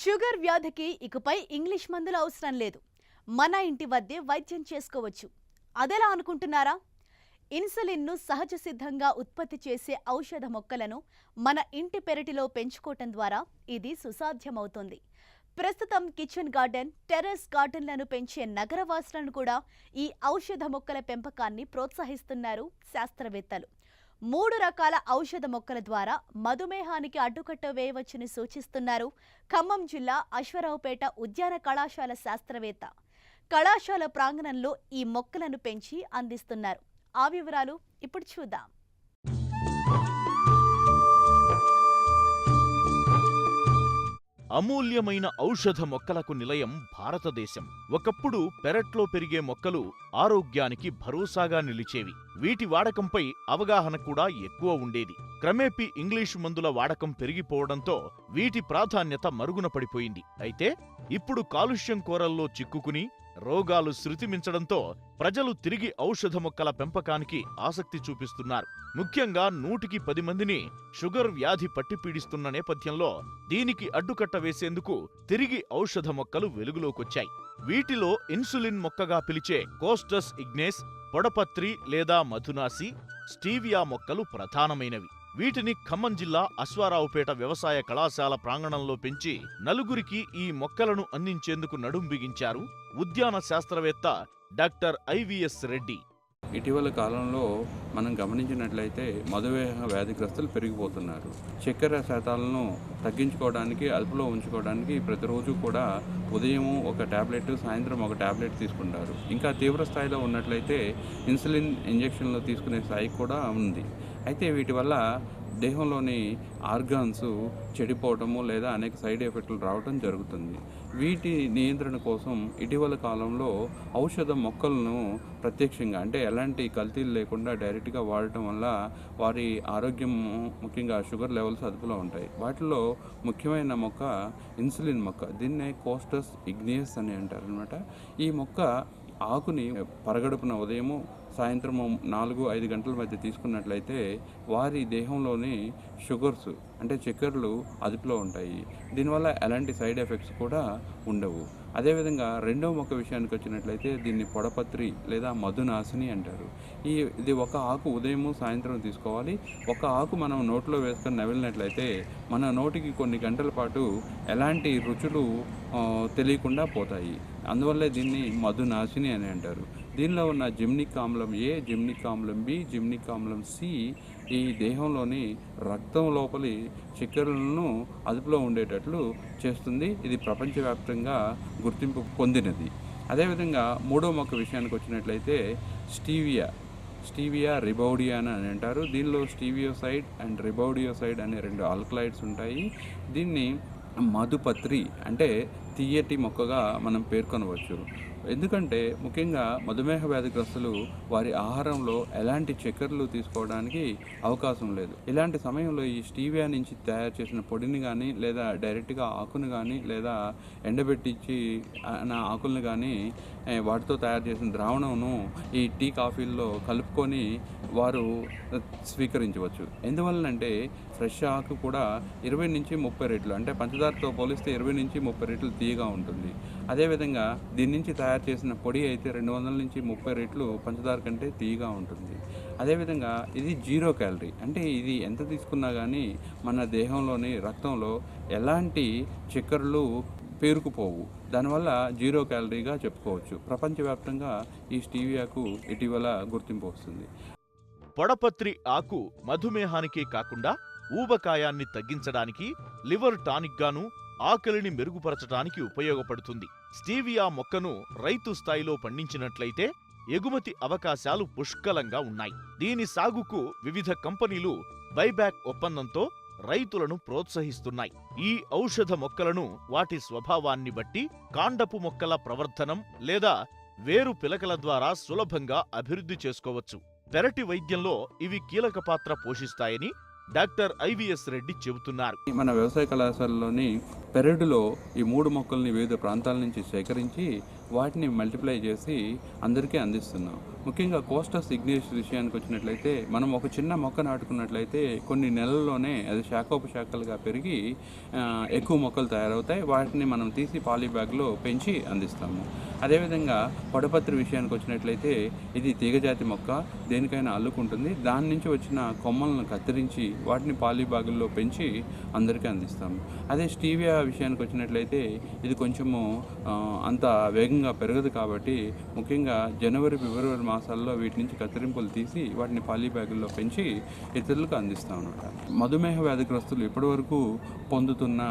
Sugar వ్యాధికి ఇకపై English మందులు అవసరం లేదు. మన ఇంటి వద్దే వైద్యం చేసుకోవచ్చు. అదెలా అనుకుంటున్నారా? ఇన్సులిన్ను సహజ సిద్ధంగా ఉత్పత్తి చేసే ఔషధ మొక్కలను మన ఇంటి పెరటిలో పెంచుకోవటం ద్వారా ఇది సుసాధ్యమవుతుంది. ప్రస్తుతం కిచెన్ గార్డెన్, టెర్రస్ గార్డెన్లను పెంచే నగరవాసులను కూడా ఈ ఔషధ మొక్కల పెంపకాన్ని ప్రోత్సహిస్తున్నారు శాస్త్రవేత్తలు. 3 రకాల ఔషధ మొక్కల ద్వారా మధుమేహానికి అడ్డుకట్ట వేయవచ్చని సూచిస్తున్నారు ఖమ్మం జిల్లా అశ్వరావుపేట ఉద్యాన కళాశాల శాస్త్రవేత్త. కళాశాల ప్రాంగణంలో ఈ మొక్కలను పెంచి అందిస్తున్నారు. ఆ వివరాలు ఇప్పుడు చూద్దాం. అమూల్యమైన ఔషధ మొక్కలకు నిలయం భారతదేశం. ఒకప్పుడు పెరట్లో పెరిగే మొక్కలు ఆరోగ్యానికి భరోసాగా నిలిచేవి. వీటి వాడకంపై అవగాహన కూడా ఎక్కువ ఉండేది. క్రమేపీ ఇంగ్లీషు మందుల వాడకం పెరిగిపోవడంతో వీటి ప్రాధాన్యత మరుగున పడిపోయింది. అయితే ఇప్పుడు కాలుష్యం కోరల్లో చిక్కుకుని రోగాలు శృతిమించడంతో ప్రజలు తిరిగి ఔషధ మొక్కల పెంపకానికి ఆసక్తి చూపిస్తున్నారు. ముఖ్యంగా 100కి 10 మందిని షుగర్ వ్యాధి పట్టిపీడిస్తున్న నేపథ్యంలో దీనికి అడ్డుకట్ట వేసేందుకు తిరిగి ఔషధ మొక్కలు వెలుగులోకొచ్చాయి. వీటిలో ఇన్సులిన్ మొక్కగా పిలిచే కోస్టస్ ఇగ్నేస్, పొడపత్రి లేదా మధునాసి, స్టీవియా మొక్కలు ప్రధానమైనవి. వీటిని ఖమ్మం జిల్లా అశ్వారావుపేట వ్యవసాయ కళాశాల ప్రాంగణంలో పెంచి నలుగురికి ఈ మొక్కలను అందించేందుకు నడుం బిగించారు ఉద్యాన శాస్త్రవేత్త డాక్టర్ ఐవిఎస్ రెడ్డి. ఇటీవల కాలంలో మనం గమనించినట్లయితే మధుమేహ వ్యాధిగ్రస్తులు పెరిగిపోతున్నారు. చక్కెర శాతాలను తగ్గించుకోవడానికి, అదుపులో ఉంచుకోవడానికి ప్రతిరోజు కూడా ఉదయం ఒక ట్యాబ్లెట్, సాయంత్రం ఒక ట్యాబ్లెట్ తీసుకుంటారు. ఇంకా తీవ్ర స్థాయిలో ఉన్నట్లయితే ఇన్సులిన్ ఇంజెక్షన్లు తీసుకునే స్థాయి కూడా ఉంది. అయితే వీటి వల్ల దేహంలోని ఆర్గాన్స్ చెడిపోవటము లేదా అనేక సైడ్ ఎఫెక్టులు రావటం జరుగుతుంది. వీటి నియంత్రణ కోసం ఇటీవల కాలంలో ఔషధ మొక్కలను ప్రత్యక్షంగా, అంటే ఎలాంటి కల్తీలు లేకుండా డైరెక్ట్గా వాడటం వల్ల వారి ఆరోగ్యం, ముఖ్యంగా షుగర్ లెవెల్స్ అదుపులో ఉంటాయి. వాటిలో ముఖ్యమైన మొక్క ఇన్సులిన్ మొక్క. దీన్నే కోస్టస్ ఇగ్నియస్ అని అంటారు అనమాట. ఈ మొక్క ఆకుని పరగడుపున ఉదయము, సాయంత్రము 4-5 గంటల మధ్య తీసుకున్నట్లయితే వారి దేహంలోని షుగర్స్, అంటే చక్కెరలు అదుపులో ఉంటాయి. దీనివల్ల ఎలాంటి సైడ్ ఎఫెక్ట్స్ కూడా ఉండవు. అదేవిధంగా రెండవ మొక్క విషయానికి వచ్చినట్లయితే దీన్ని పొడపత్రి లేదా మధునాసిని అంటారు. ఇది ఒక ఆకు ఉదయము, సాయంత్రం తీసుకోవాలి. ఒక ఆకు మనం నోట్లో వేసుకొని నవిలినట్లయితే మన నోటికి కొన్ని గంటల పాటు ఎలాంటి రుచులు తెలియకుండా పోతాయి. అందువల్లే దీన్ని మధునాసిని అని అంటారు. దీనిలో ఉన్న జిమ్నిక్ ఆమ్లం ఏ, జిమ్నిక్ ఆమ్లం బి, జిమ్నిక్ ఆమ్లం సి ఈ దేహంలోని రక్తం లోపలి చక్కెరలను అదుపులో ఉండేటట్లు చేస్తుంది. ఇది ప్రపంచవ్యాప్తంగా గుర్తింపు పొందినది. అదేవిధంగా మూడో మొక్క విషయానికి వచ్చినట్లయితే స్టీవియా రిబౌడియానా అని అంటారు. దీనిలో స్టీవియోసైడ్ అండ్ రిబౌడియోసైడ్ అనే 2 ఆల్కలాయిడ్స్ ఉంటాయి. దీన్ని మధుపత్రి అంటే తీయటి మొక్కగా మనం పేర్కొనవచ్చు. ఎందుకంటే ముఖ్యంగా మధుమేహ వ్యాధిగ్రస్తులు వారి ఆహారంలో ఎలాంటి చక్కెరలు తీసుకోవడానికి అవకాశం లేదు. ఇలాంటి సమయంలో ఈ స్టీవియా నుంచి తయారు చేసిన పొడిని కానీ, లేదా డైరెక్ట్గా ఆకును కానీ, లేదా ఎండబెట్టించి ఆకుల్ని కానీ వాటితో తయారు చేసిన ద్రావణంను ఈ టీ, కాఫీల్లో కలుపుకొని వారు స్వీకరించవచ్చు. ఎందువలనంటే ఫ్రెష్ ఆకు కూడా 20 నుంచి 30 రెట్లు, అంటే పంచదారతో పోలిస్తే 20 నుంచి 30 రెట్లు తీయగా ఉంటుంది. అదేవిధంగా దీని నుంచి తయారు చేసిన పొడి అయితే 200 నుంచి 30 రెట్లు పంచదార కంటే తీయగా ఉంటుంది. అదేవిధంగా ఇది 0 క్యాలరీ, అంటే ఇది ఎంత తీసుకున్నా కానీ మన దేహంలోని రక్తంలో ఎలాంటి చక్కెరలు పేరుకుపోవు. దానివల్ల 0 క్యాలరీగా చెప్పుకోవచ్చు. ప్రపంచవ్యాప్తంగా ఈ స్టీవియాకు ఇటీవల గుర్తింపు వస్తుంది. పొడపత్రి ఆకు మధుమేహానికే కాకుండా ఊబకాయాన్ని తగ్గించడానికి, లివర్ టానిక్ గాను, ఆకలిని మెరుగుపరచడానికి ఉపయోగపడుతుంది. స్టీవియా మొక్కను రైతు స్థాయిలో పండించినట్లయితే ఎగుమతి అవకాశాలు పుష్కలంగా ఉన్నాయి. దీని సాగుకు వివిధ కంపెనీలు బైబ్యాక్ ఒప్పందంతో రైతులను ప్రోత్సహిస్తున్నాయి. ఈ ఔషధ మొక్కలను వాటి స్వభావాన్ని బట్టి కాండపు మొక్కల ప్రవర్ధనం లేదా వేరు పిలకల ద్వారా సులభంగా అభివృద్ధి చేసుకోవచ్చు. పెరటి వైద్యంలో ఇవి కీలక పాత్ర పోషిస్తాయని డాక్టర్ ఐవిఎస్ రెడ్డి చెబుతున్నారు. మన వ్యవసాయ కళాశాలలోని పెరడులో ఈ 3 మొక్కల్ని వివిధ ప్రాంతాల నుంచి సేకరించి వాటిని మల్టిప్లై చేసి అందరికీ అందిస్తున్నాం. ముఖ్యంగా కోస్టస్ ఇగ్నియస్ విషయానికి వచ్చినట్లయితే మనం ఒక చిన్న మొక్క నాటుకున్నట్లయితే కొన్ని నెలల్లోనే అది శాఖోపశాఖలుగా పెరిగి ఎక్కువ మొక్కలు తయారవుతాయి. వాటిని మనం తీసి పాలీ బ్యాగ్లో పెంచి అందిస్తాము. అదేవిధంగా పొడపత్రి విషయానికి వచ్చినట్లయితే ఇది తీగజాతి మొక్క, దేనికైనా అల్లుకుంటుంది. దాని నుంచి వచ్చిన కొమ్మలను కత్తిరించి వాటిని పాలీ బ్యాగుల్లో పెంచి అందరికీ అందిస్తాము. అదే స్టీవియా విషయానికి వచ్చినట్లయితే ఇది కొంచెము అంత వేగంగా పెరగదు కాబట్టి ముఖ్యంగా జనవరి, ఫిబ్రవరి మాసాల్లో వీటి నుంచి కత్తిరింపులు తీసి వాటిని పాలీ బ్యాగుల్లో పెంచి ఇతరులకు అందిస్తాం అన్నమాట. మధుమేహ వ్యాధిగ్రస్తులు ఇప్పటివరకు పొందుతున్న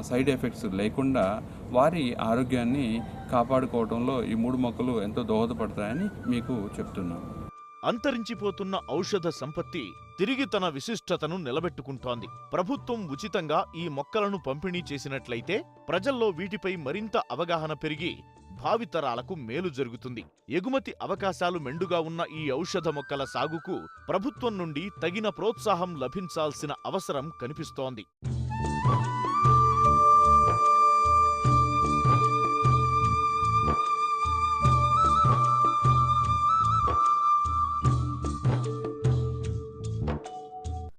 సైడ్ ఎఫెక్ట్స్ లేకుండా వారి ఆరోగ్యాన్ని కాపాడుకోవడంలో ఈ 3 మొక్కలు ఎంతో దోహదపడతాయని మీకు చెప్తున్నాను. అంతరించిపోతున్న ఔషధ సంపత్తి తిరిగి తన విశిష్టతను నిలబెట్టుకుంటోంది. ప్రభుత్వం ఉచితంగా ఈ మొక్కలను పంపిణీ చేసినట్లయితే ప్రజల్లో వీటిపై మరింత అవగాహన పెరిగి భావితరాలకు మేలు జరుగుతుంది. ఎగుమతి అవకాశాలు మెండుగా ఉన్న ఈ ఔషధ మొక్కల సాగుకు ప్రభుత్వం నుండి తగిన ప్రోత్సాహం లభించాల్సిన అవసరం కనిపిస్తోంది.